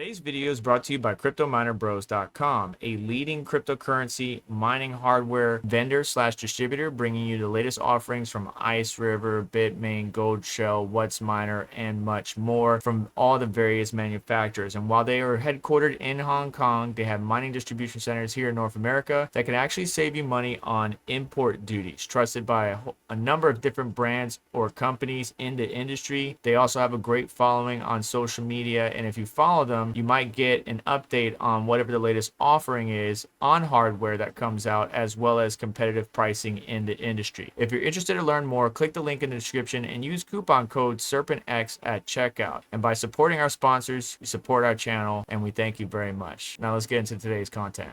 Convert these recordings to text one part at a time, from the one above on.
Today's video is brought to you by CryptoMinerBros.com, a leading cryptocurrency mining hardware vendor / distributor, bringing you the latest offerings from Ice River, Bitmain, Goldshell, WhatsMiner, and much more from all the various manufacturers. And while they are headquartered in Hong Kong, they have mining distribution centers here in North America that can actually save you money on import duties, trusted by a number of different brands or companies in the industry. They also have a great following on social media, and if you follow them, you might get an update on whatever the latest offering is on hardware that comes out, as well as competitive pricing in the industry. If you're interested to learn more, click the link in the description and use coupon code SERPENTX at checkout. And by supporting our sponsors, you support our channel, and we thank you very much. Now let's get into today's content.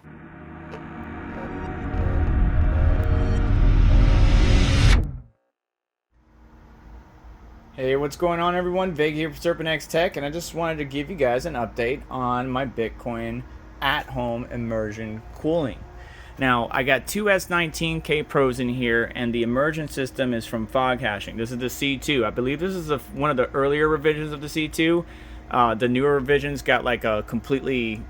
Hey, what's going on, everyone? Vega here for SerpentX Tech, and I just wanted to give you guys an update on my Bitcoin at-home immersion cooling. Now, I got two S19K Pros in here, and the immersion system is from Foghashing. This is the C2. I believe this is one of the earlier revisions of the C2. The newer revisions got like a completely,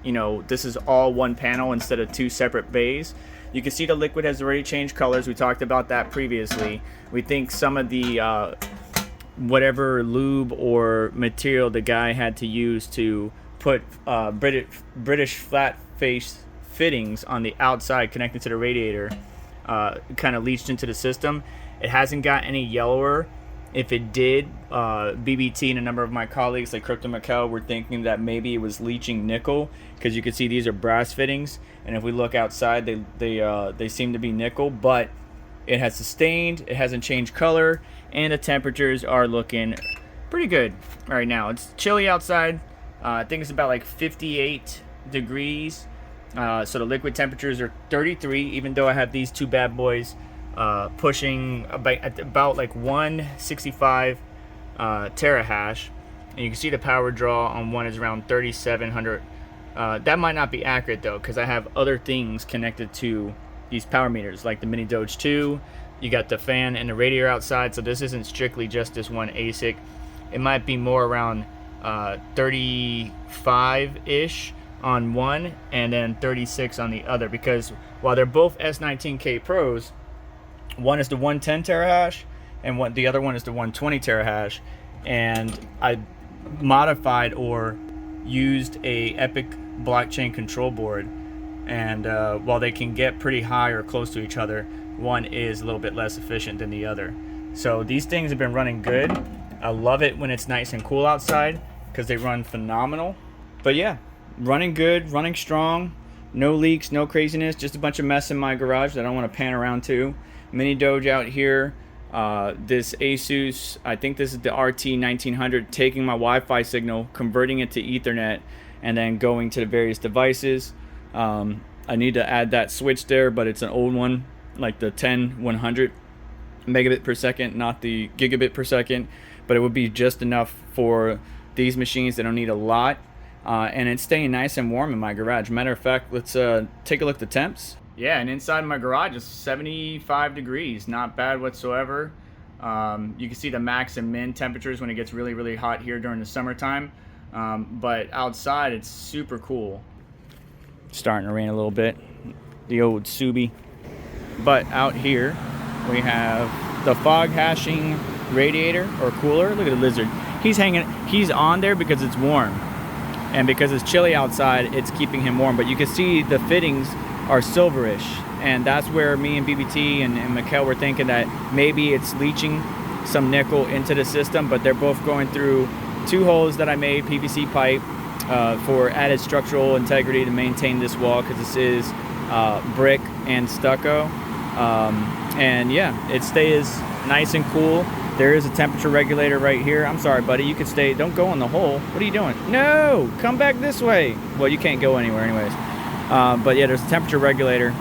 this is all one panel instead of two separate bays. You can see the liquid has already changed colors. We talked about that previously. We think some of the whatever lube or material the guy had to use to put British flat face fittings on the outside connected to the radiator kind of leached into the system. It hasn't got any yellower. If it did, BBT and a number of my colleagues like Crypto Macau were thinking that maybe it was leaching nickel, because you can see these are brass fittings, and if we look outside, they seem to be nickel, but it has sustained, it hasn't changed color, and the temperatures are looking pretty good right now. It's chilly outside. I think it's about like 58 degrees. So the liquid temperatures are 33, even though I have these two bad boys pushing about like 165 terahash. And you can see the power draw on one is around 3,700. That might not be accurate though, because I have other things connected to these power meters, like the Mini Doge 2. You got the fan and the radiator outside, so this isn't strictly just this one ASIC. It might be more around 35-ish on one and then 36 on the other, because while they're both S19K Pros, one is the 110 terahash and the other one is the 120 terahash, and I modified or used a Epic blockchain control board, and while they can get pretty high or close to each other, one is a little bit less efficient than the other. So these things have been running good. I love it when it's nice and cool outside because they run phenomenal. But yeah, running good, running strong, no leaks, no craziness, just a bunch of mess in my garage that I want to pan around to. Mini Doge out here, this Asus, I think this is the RT1900, taking my Wi-Fi signal, converting it to Ethernet, and then going to the various devices. I need to add that switch there, but it's an old one, like the 10100 megabit per second, not the gigabit per second, but it would be just enough for these machines. They don't need a lot, and it's staying nice and warm in my garage. Matter of fact, let's take a look at the temps. Yeah, and inside my garage is 75 degrees, not bad whatsoever. You can see the max and min temperatures when it gets really, really hot here during the summertime, but outside it's super cool. Starting to rain a little bit, the old Subi. But out here we have the Foghashing radiator or cooler. Look at the lizard. He's on there because it's warm, and because it's chilly outside, it's keeping him warm. But you can see the fittings are silverish, and that's where me and BBT and Mikkel were thinking that maybe it's leaching some nickel into the system. But they're both going through two holes that I made, PVC pipe, for added structural integrity to maintain this wall, because this is brick and stucco, and yeah, it stays nice and cool. There is a temperature regulator right here. I'm sorry, buddy, you could stay, don't go in the hole. What are you doing? No, come back this way. Well, you can't go anywhere anyways, but yeah, there's a temperature regulator,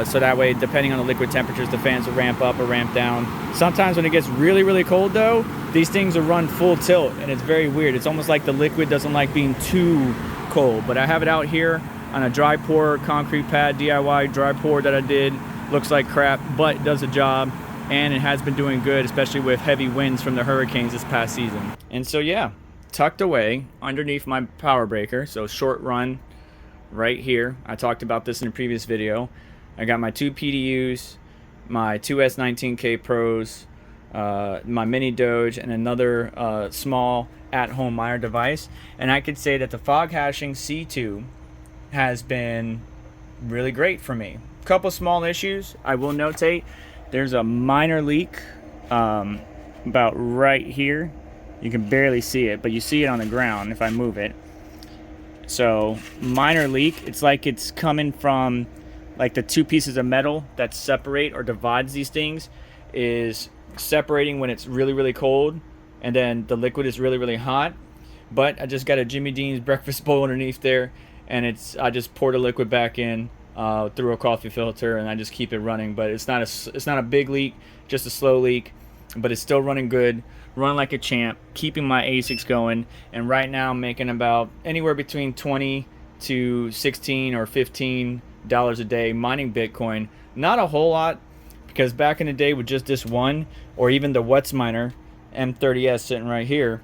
so that way, depending on the liquid temperatures, the fans will ramp up or ramp down. Sometimes when it gets really, really cold though, these things will run full tilt, and it's very weird. It's almost like the liquid doesn't like being too cold. But I have it out here on a dry pour concrete pad, DIY dry pour that I did. Looks like crap, but it does the job, and it has been doing good, especially with heavy winds from the hurricanes this past season. And so yeah, tucked away underneath my power breaker. So short run right here. I talked about this in a previous video. I got my 2 PDUs, my 2 S19K Pros, my mini Doge, and another small at-home miner device. And I could say that the Foghashing C2 has been really great for me. A couple small issues I will notate. There's a minor leak about right here. You can barely see it, but you see it on the ground if I move it. So minor leak. It's like it's coming from like the 2 pieces of metal that separate or divides these things is separating when it's really, really cold, and then the liquid is really, really hot. But I just got a Jimmy Dean's breakfast bowl underneath there, and I just pour the liquid back in through a coffee filter, and I just keep it running. But it's not a big leak, just a slow leak, but it's still running good, running like a champ, keeping my ASICs going. And right now I'm making about anywhere between $20 to $16 or $15 a day mining Bitcoin. Not a whole lot, because back in the day with just this one, or even the Wets miner M30S sitting right here,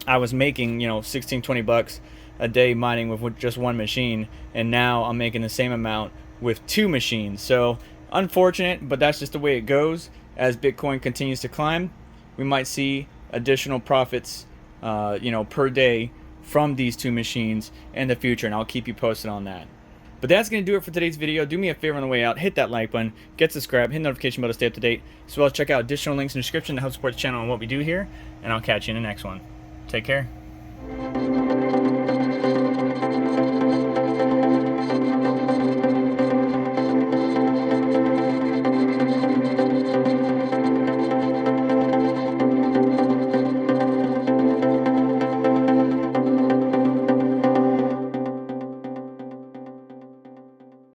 I was making 16-20 bucks a day mining with just one machine, and now I'm making the same amount with 2 machines. So unfortunate, but that's just the way it goes. As Bitcoin continues to climb, we might see additional profits per day from these 2 machines in the future, and I'll keep you posted on that. But that's going to do it for today's video. Do me a favor on the way out, hit that like button, get subscribed, hit the notification bell to stay up to date, as well as check out additional links in the description to help support the channel and what we do here, and I'll catch you in the next one. Take care.